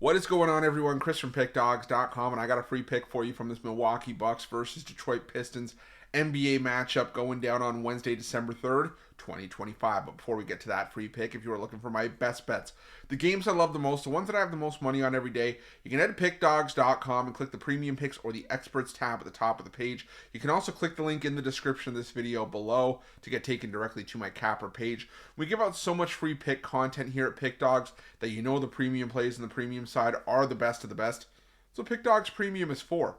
What is going on, everyone? Chris from Pickdawgz.com, and I got a free pick for you from this Milwaukee Bucks versus Detroit Pistons NBA matchup going down on Wednesday, December 3rd, 2025. But before we get to that free pick, if you are looking for my best bets, the games I love the most, the ones that I have the most money on every day, you can head to Pickdawgz.com and click the Premium Picks or the Experts tab at the top of the page. You can also click the link in the description of this video below to get taken directly to my capper page. We give out so much free pick content here at Pickdawgz that you know the premium plays and the premium side are the best of the best. So Pickdawgz Premium is for.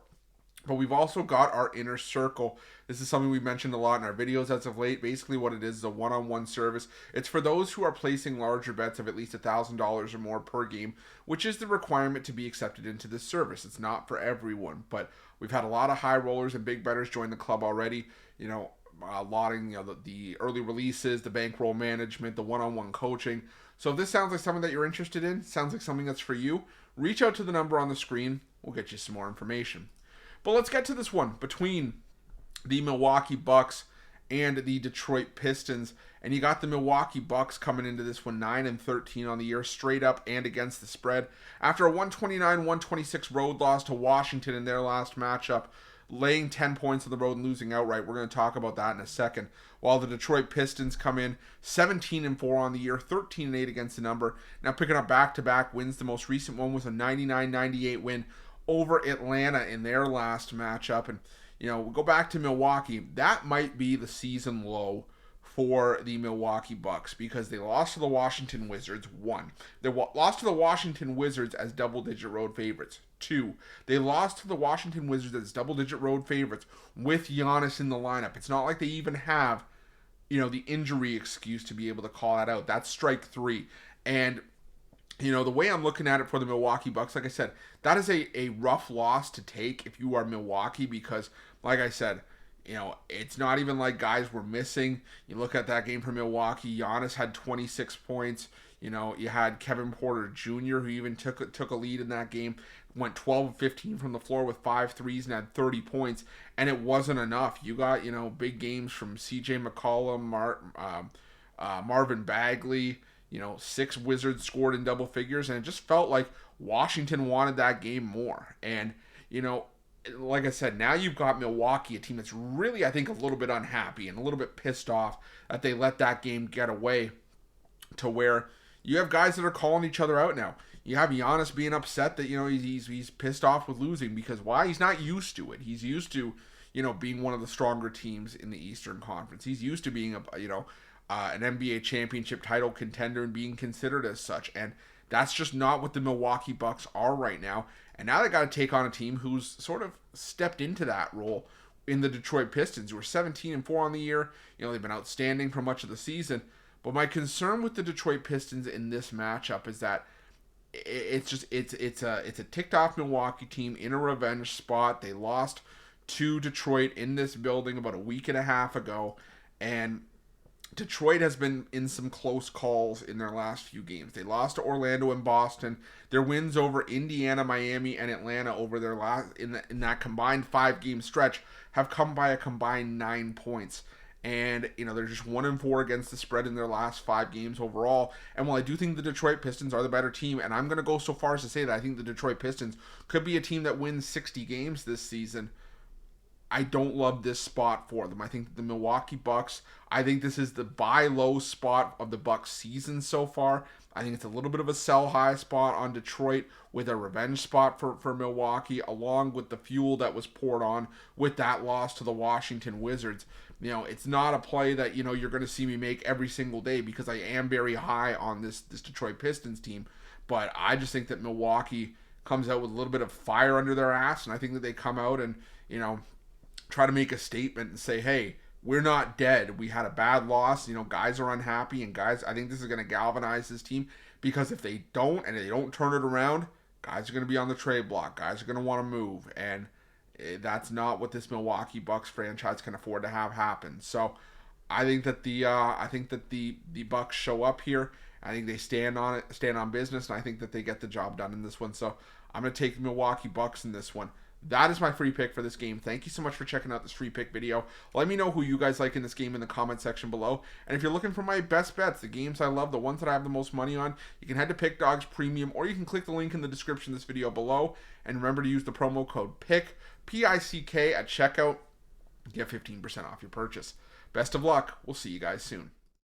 But we've also got our inner circle. This is something we've mentioned a lot in our videos as of late. Basically what it is a one-on-one service. It's for those who are placing larger bets of at least $1,000 or more per game, which is the requirement to be accepted into this service. It's not for everyone, but we've had a lot of high rollers and big bettors join the club already. Lauding the early releases, the bankroll management, the one-on-one coaching. So if this sounds like something that you're interested in, sounds like something that's for you, reach out to the number on the screen. We'll get you some more information. But let's get to this one between the Milwaukee Bucks and the Detroit Pistons. And you got the Milwaukee Bucks coming into this one 9-13 on the year, straight up and against the spread. After a 129-126 road loss to Washington in their last matchup, laying 10 points on the road and losing outright. We're going to talk about that in a second. While the Detroit Pistons come in 17-4 on the year, 13-8 against the number. Now picking up back-to-back wins. The most recent one was a 99-98 win over Atlanta in their last matchup. And, we'll go back to Milwaukee. That might be the season low for the Milwaukee Bucks because they lost to the Washington Wizards, 1. They lost to the Washington Wizards as double-digit road favorites, 2. They lost to the Washington Wizards as double-digit road favorites with Giannis in the lineup. It's not like they even have, the injury excuse to be able to call that out. That's strike 3. And the way I'm looking at it for the Milwaukee Bucks, like I said, that is a rough loss to take if you are Milwaukee because, like I said, it's not even like guys were missing. You look at that game for Milwaukee, Giannis had 26 points. You had Kevin Porter Jr., who even took a lead in that game, went 12-15 from the floor with 5 threes and had 30 points, and it wasn't enough. You got, big games from C.J. McCollum, Marvin Bagley. 6 Wizards scored in double figures, and it just felt like Washington wanted that game more. And, like I said, now you've got Milwaukee, a team that's really, I think, a little bit unhappy and a little bit pissed off that they let that game get away to where you have guys that are calling each other out now. You have Giannis being upset that, he's pissed off with losing because why? He's not used to it. He's used to, being one of the stronger teams in the Eastern Conference. He's used to being an NBA championship title contender and being considered as such. And that's just not what the Milwaukee Bucks are right now. And now they got to take on a team who's sort of stepped into that role in the Detroit Pistons, who are 17-4 on the year. They've been outstanding for much of the season. But my concern with the Detroit Pistons in this matchup is that it's a ticked off Milwaukee team in a revenge spot. They lost to Detroit in this building about a week and a half ago. And Detroit has been in some close calls in their last few games. They lost to Orlando and Boston. Their wins over Indiana, Miami, and Atlanta over their last in that combined 5-game stretch have come by a combined 9 points. And they're just 1-4 against the spread in their last 5 games overall. And while I do think the Detroit Pistons are the better team, and I'm going to go so far as to say that I think the Detroit Pistons could be a team that wins 60 games this season, I don't love this spot for them. I think the Milwaukee Bucks, I think this is the buy low spot of the Bucks season so far. I think it's a little bit of a sell high spot on Detroit with a revenge spot for Milwaukee, along with the fuel that was poured on with that loss to the Washington Wizards. It's not a play that, you're going to see me make every single day because I am very high on this Detroit Pistons team. But I just think that Milwaukee comes out with a little bit of fire under their ass, and I think that they come out and, try to make a statement and say, hey, we're not dead. We had a bad loss. Guys are unhappy, and guys, I think this is going to galvanize this team because if they don't and they don't turn it around, guys are going to be on the trade block. Guys are going to want to move, and that's not what this Milwaukee Bucks franchise can afford to have happen. So I think that the Bucks show up here. I think they stand on business, and I think that they get the job done in this one. So I'm going to take the Milwaukee Bucks in this one. That is my free pick for this game. Thank you so much for checking out this free pick video. Let me know who you guys like in this game in the comment section below. And if you're looking for my best bets, the games I love, the ones that I have the most money on, you can head to Pickdawgz Premium, or you can click the link in the description of this video below. And remember to use the promo code PICK, P-I-C-K, at checkout. Get 15% off your purchase. Best of luck. We'll see you guys soon.